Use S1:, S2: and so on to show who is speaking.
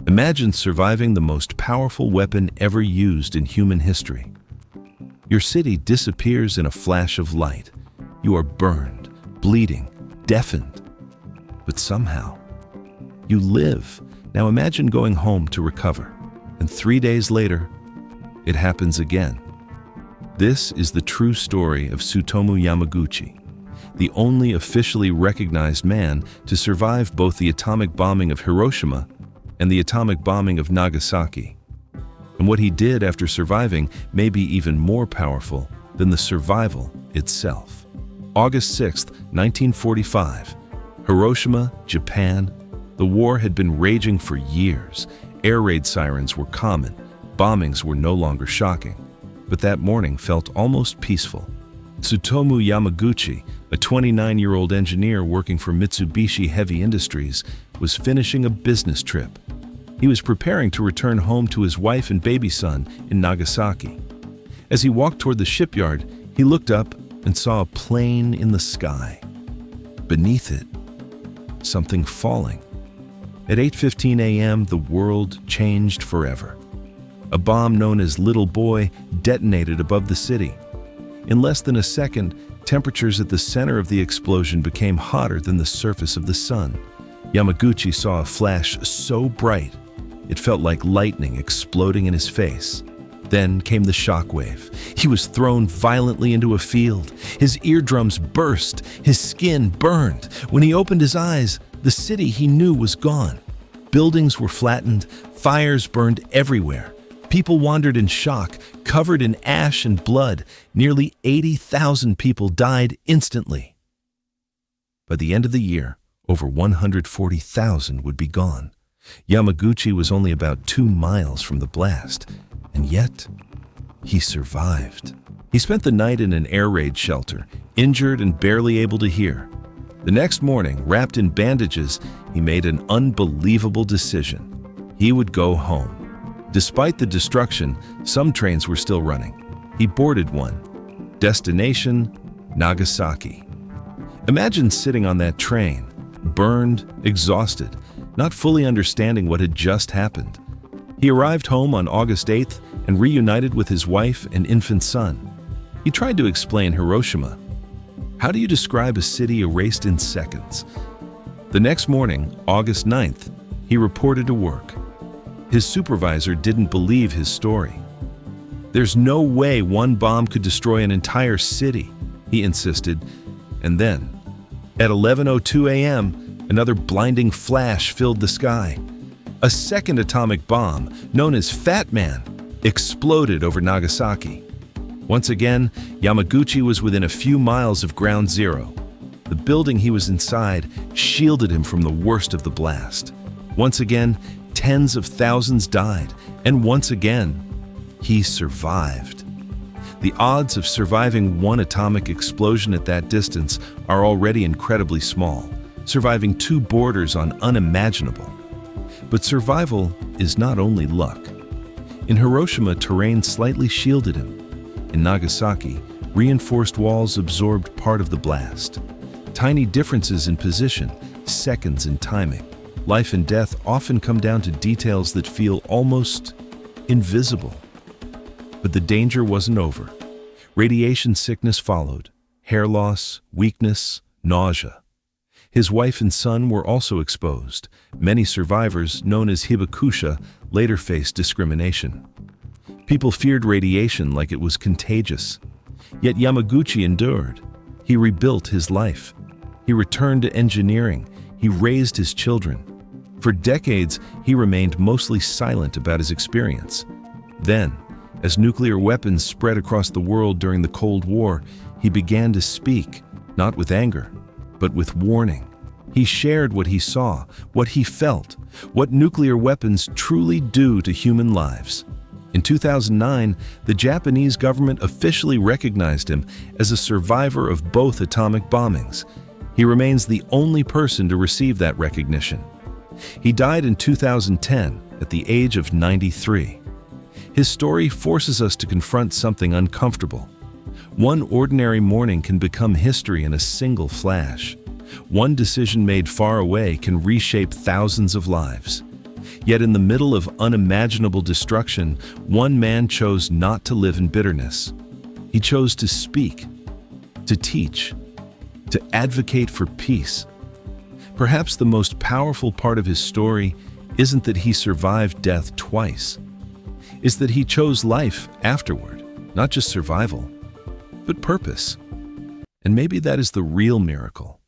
S1: Imagine surviving the most powerful weapon ever used in human history. Your city disappears in a flash of light. You are burned, bleeding, deafened. But somehow, you live. Now imagine going home to recover, and 3 days later, it happens again. This is the true story of Tsutomu Yamaguchi, the only officially recognized man to survive both the atomic bombing of Hiroshima and the atomic bombing of Nagasaki. And what he did after surviving may be even more powerful than the survival itself. August 6, 1945, Hiroshima, Japan. The war had been raging for years. Air raid sirens were common. Bombings were no longer shocking. But that morning felt almost peaceful. Tsutomu Yamaguchi, a 29-year-old engineer working for Mitsubishi Heavy Industries, was finishing a business trip. He was preparing to return home to his wife and baby son in Nagasaki. As he walked toward the shipyard, he looked up and saw a plane in the sky. Beneath it, something falling. At 8:15 a.m., the world changed forever. A bomb known as Little Boy detonated above the city. In less than a second, temperatures at the center of the explosion became hotter than the surface of the sun. Yamaguchi saw a flash so bright, it felt like lightning exploding in his face. Then came the shockwave. He was thrown violently into a field. His eardrums burst, his skin burned. When he opened his eyes, the city he knew was gone. Buildings were flattened, fires burned everywhere. People wandered in shock, covered in ash and blood. Nearly 80,000 people died instantly. By the end of the year, over 140,000 would be gone. Yamaguchi was only about 2 miles from the blast, and yet he survived. He spent the night in an air raid shelter, injured and barely able to hear. The next morning, wrapped in bandages, he made an unbelievable decision. He would go home. Despite the destruction, some trains were still running. He boarded one. Destination, Nagasaki. Imagine sitting on that train, burned, exhausted, not fully understanding what had just happened. He arrived home on August 8th and reunited with his wife and infant son. He tried to explain Hiroshima. How do you describe a city erased in seconds? The next morning, August 9th, he reported to work. His supervisor didn't believe his story. There's no way one bomb could destroy an entire city, he insisted. And then, at 11:02 a.m., another blinding flash filled the sky. A second atomic bomb, known as Fat Man, exploded over Nagasaki. Once again, Yamaguchi was within a few miles of ground zero. The building he was inside shielded him from the worst of the blast. Once again, tens of thousands died, and once again, he survived. The odds of surviving one atomic explosion at that distance are already incredibly small, surviving 2 borders on unimaginable. But survival is not only luck. In Hiroshima, terrain slightly shielded him. In Nagasaki, reinforced walls absorbed part of the blast. Tiny differences in position, seconds in timing. Life and death often come down to details that feel almost invisible. But the danger wasn't over. Radiation sickness followed. Hair loss, weakness, nausea. His wife and son were also exposed. Many survivors, known as hibakusha, later faced discrimination. People feared radiation like it was contagious. Yet Yamaguchi endured. He rebuilt his life. He returned to engineering. He raised his children. For decades, he remained mostly silent about his experience. Then, as nuclear weapons spread across the world during the Cold War, he began to speak, not with anger, but with warning. He shared what he saw, what he felt, what nuclear weapons truly do to human lives. In 2009, the Japanese government officially recognized him as a survivor of both atomic bombings. He remains the only person to receive that recognition. He died in 2010 at the age of 93. His story forces us to confront something uncomfortable. One ordinary morning can become history in a single flash. One decision made far away can reshape thousands of lives. Yet in the middle of unimaginable destruction, one man chose not to live in bitterness. He chose to speak, to teach, to advocate for peace. Perhaps the most powerful part of his story isn't that he survived death twice. It's that he chose life afterward, not just survival, but purpose. And maybe that is the real miracle.